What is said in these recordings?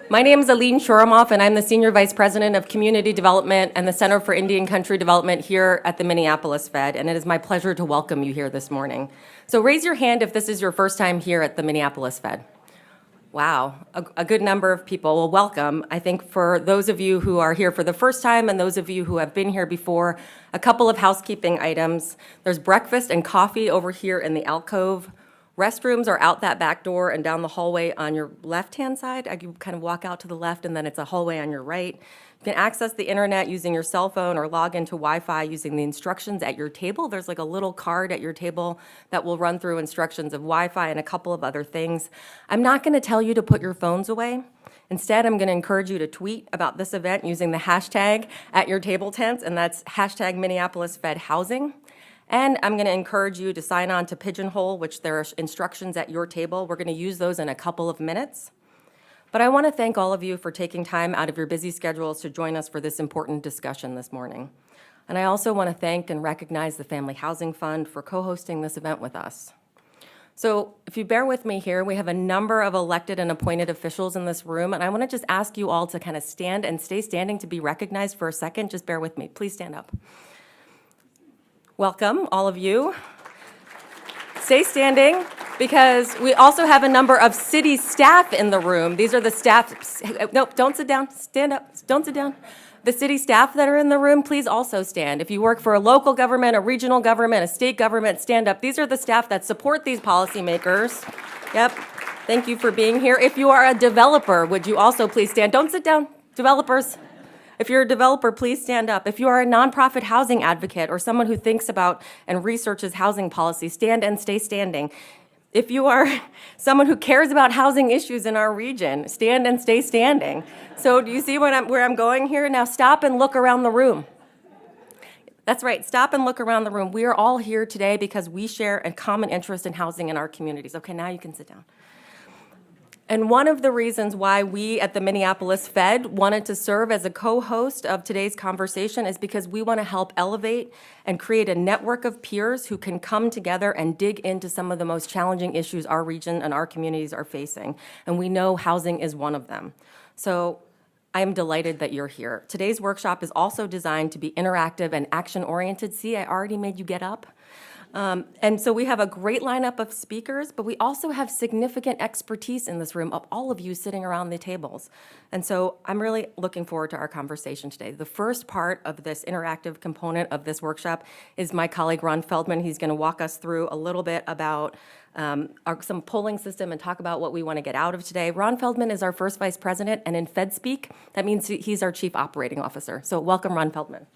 My name is Aline Shoromoff, and I'm the Senior Vice President of Community Development and the Center for Indian Country Development here at the Minneapolis Fed, and it is my pleasure to welcome you here this morning. So raise your hand if this is your first time here at the Minneapolis Fed. Wow, a good number of people. Well, welcome. I think for those of you who are here for the first time and those of you who have been here before, a couple of housekeeping items. There's breakfast and coffee over here in the alcove. Restrooms are out that back door and down the hallway on your left-hand side. You kind of walk out to the left and then it's a hallway on your right. You can access the internet using your cell phone or log into Wi-Fi using the instructions at your table. There's like a little card at your table that will run through instructions of Wi-Fi and a couple of other things. I'm not going to tell you to put your phones away. Instead, I'm going to encourage you to tweet about this event using the hashtag at your table tents, and that's hashtag Minneapolis Fed Housing. And I'm going to encourage you to sign on to Pigeonhole, which there are instructions at your table. We're going to use those in a couple of minutes. But I want to thank all of you for taking time out of your busy schedules to join us for this important discussion this morning. And I also want to thank and recognize the Family Housing Fund for co-hosting this event with us. So if you bear with me here, we have a number of elected and appointed officials in this room, and I want to just ask you all to kind of stand and stay standing to be recognized for a second. Just bear with me. Please stand up. Welcome, all of you. Stay standing because we also have a number of city staff in the room. These are the staff. No, don't sit down. Stand up. Don't sit down. The city staff that are in the room, please also stand. If you work for a local government, a regional government, a state government, stand up. These are the staff that support these policymakers. Yep. Thank you for being here. If you are a developer, would you also please stand? Don't sit down. Developers. If you're a developer, please stand up. If you are a nonprofit housing advocate or someone who thinks about and researches housing policy, stand and stay standing. If you are someone who cares about housing issues in our region, stand and stay standing. So do you see where I'm going here? Now stop and look around the room. That's right, stop and look around the room. We are all here today because we share a common interest in housing in our communities. Okay, now you can sit down. And one of the reasons why we at the Minneapolis Fed wanted to serve as a co-host of today's conversation is because we want to help elevate and create a network of peers who can come together and dig into some of the most challenging issues our region and our communities are facing. And we know housing is one of them. So I am delighted that you're here. Today's workshop is also designed to be interactive and action-oriented. See, I already made you get up. And so we have a great lineup of speakers, but we also have significant expertise in this room of all of you sitting around the tables. And so I'm really looking forward to our conversation today. The first part of this interactive component of this workshop is my colleague Ron Feldman. He's going to walk us through a little bit about some polling system and talk about what we want to get out of today. Ron Feldman is our first vice president, and in Fed speak, that means he's our chief operating officer. So welcome, Ron Feldman.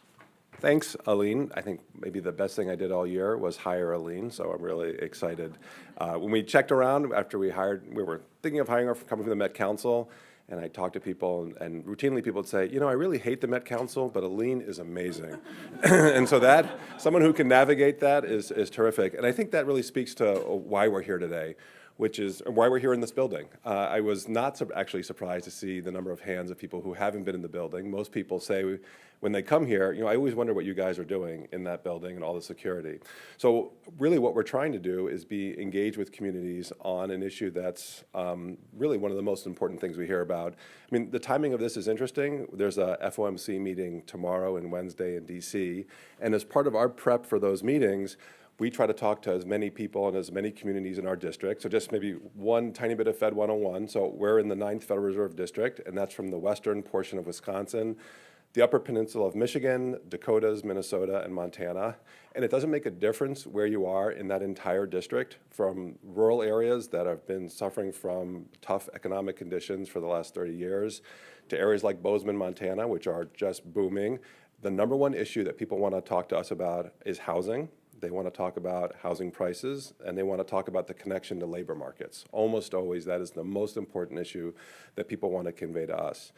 Thanks, Aline. I think maybe the best thing I did all year was hire Aline, so I'm really excited. When we checked around after we were thinking of hiring her coming from the Met Council, and I talked to people, and routinely people would say, you know, I really hate the Met Council, but Aline is amazing. And so that, someone who can navigate that is terrific. And I think that really speaks to why we're here today, which is why we're here in this building. I was not actually surprised to see the number of hands of people who haven't been in the building. Most people say when they come here, you know, I always wonder what you guys are doing in that building and all the security. So really what we're trying to do is be engaged with communities on an issue that's really one of the most important things we hear about. I mean, the timing of this is interesting. There's a FOMC meeting tomorrow and Wednesday in DC, and as part of our prep for those meetings, we try to talk to as many people and as many communities in our district. So just maybe one tiny bit of Fed 101. So we're in the 9th Federal Reserve District, and that's from the western portion of Wisconsin, the Upper Peninsula of Michigan, Dakotas, Minnesota, and Montana. And it doesn't make a difference where you are in that entire district, from rural areas that have been suffering from tough economic conditions for the last 30 years, to areas like Bozeman, Montana, which are just booming. The number one issue that people want to talk to us about is housing. They want to talk about housing prices, and they want to talk about the connection to labor markets. Almost always, that is the most important issue that people want to convey to us.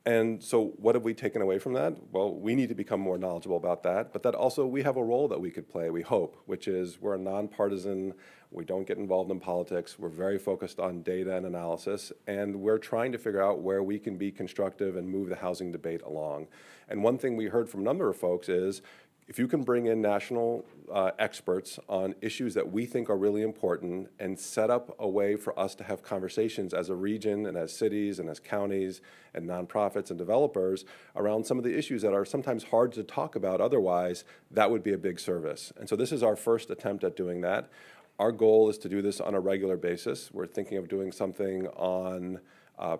And so what have we taken away from that? Well, we need to become more knowledgeable about that, but that also we have a role that we could play, we hope, which is we're a nonpartisan, we don't get involved in politics, we're very focused on data and analysis, and we're trying to figure out where we can be constructive and move the housing debate along. And one thing we heard from a number of folks is, if you can bring in national experts on issues that we think are really important and set up a way for us to have conversations as a region and as cities and as counties and nonprofits and developers around some of the issues that are sometimes hard to talk about otherwise, that would be a big service. And so this is our first attempt at doing that. Our goal is to do this on a regular basis. We're thinking of doing something on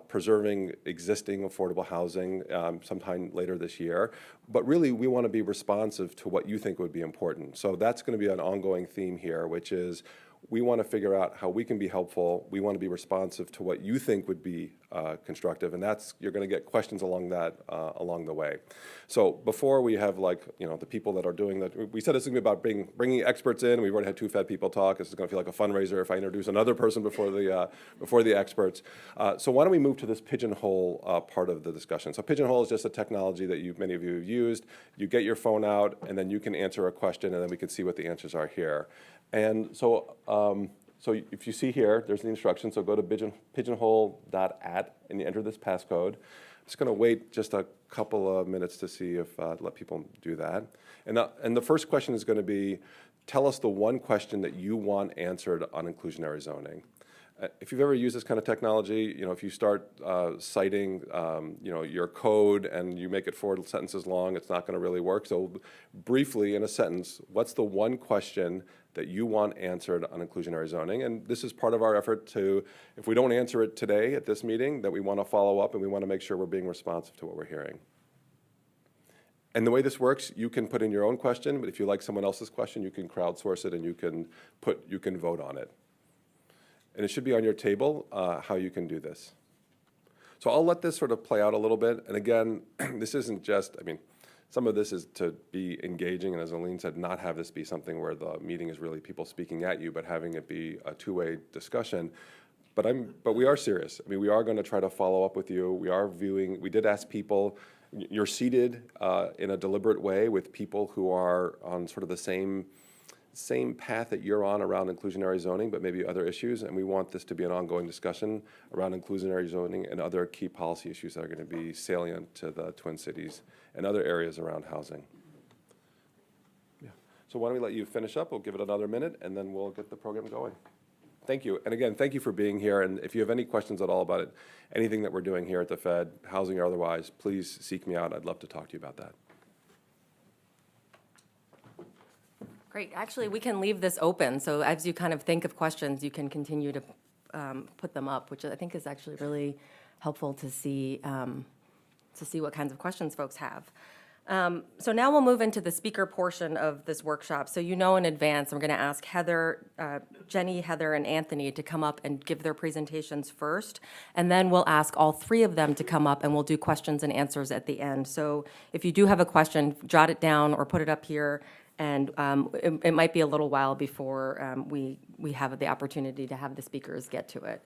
preserving existing affordable housing sometime later this year. But really, we want to be responsive to what you think would be important. So that's going to be an ongoing theme here, which is we want to figure out how we can be helpful. We want to be responsive to what you think would be constructive, and you're going to get questions along the way. So before we have the people that are doing that, we said this is going to be about bringing experts in. We've already had two Fed people talk. This is going to feel like a fundraiser if I introduce another person before the experts. So why don't we move to this Pigeonhole part of the discussion? So Pigeonhole is just a technology that many of you have used. You get your phone out, and then you can answer a question, and then we can see what the answers are here. And so if you see here, there's the instructions. So go to pigeonhole.at and you enter this passcode. I'm just going to wait just a couple of minutes to see if let people do that. And the first question is going to be, tell us the one question that you want answered on inclusionary zoning. If you've ever used this kind of technology, if you start citing, your code and you make it 4 sentences long, it's not going to really work. So briefly, in a sentence, what's the one question that you want answered on inclusionary zoning? And this is part of our effort to, if we don't answer it today at this meeting, that we want to follow up and we want to make sure we're being responsive to what we're hearing. And the way this works, you can put in your own question, but if you like someone else's question, you can crowdsource it and you can vote on it. And it should be on your table how you can do this. So I'll let this sort of play out a little bit. And again, this isn't just, some of this is to be engaging, and as Aline said, not have this be something where the meeting is really people speaking at you, but having it be a two-way discussion. But we are serious. We are going to try to follow up with you. We did ask people, you're seated in a deliberate way with people who are on sort of the same path that you're on around inclusionary zoning, but maybe other issues, and we want this to be an ongoing discussion around inclusionary zoning and other key policy issues that are going to be salient to the Twin Cities and other areas around housing. Yeah. So why don't we let you finish up? We'll give it another minute, and then we'll get the program going. Thank you. And again, thank you for being here, and if you have any questions at all about it, anything that we're doing here at the Fed, housing or otherwise, please seek me out. I'd love to talk to you about that. Great. Actually, we can leave this open, so as you kind of think of questions, you can continue to put them up, which I think is actually really helpful to see what kinds of questions folks have. So now we'll move into the speaker portion of this workshop. So in advance, I'm going to ask Jenny, Heather, and Anthony to come up and give their presentations first, and then we'll ask all three of them to come up, and we'll do questions and answers at the end. So if you do have a question, jot it down or put it up here. And it might be a little while before we have the opportunity to have the speakers get to it.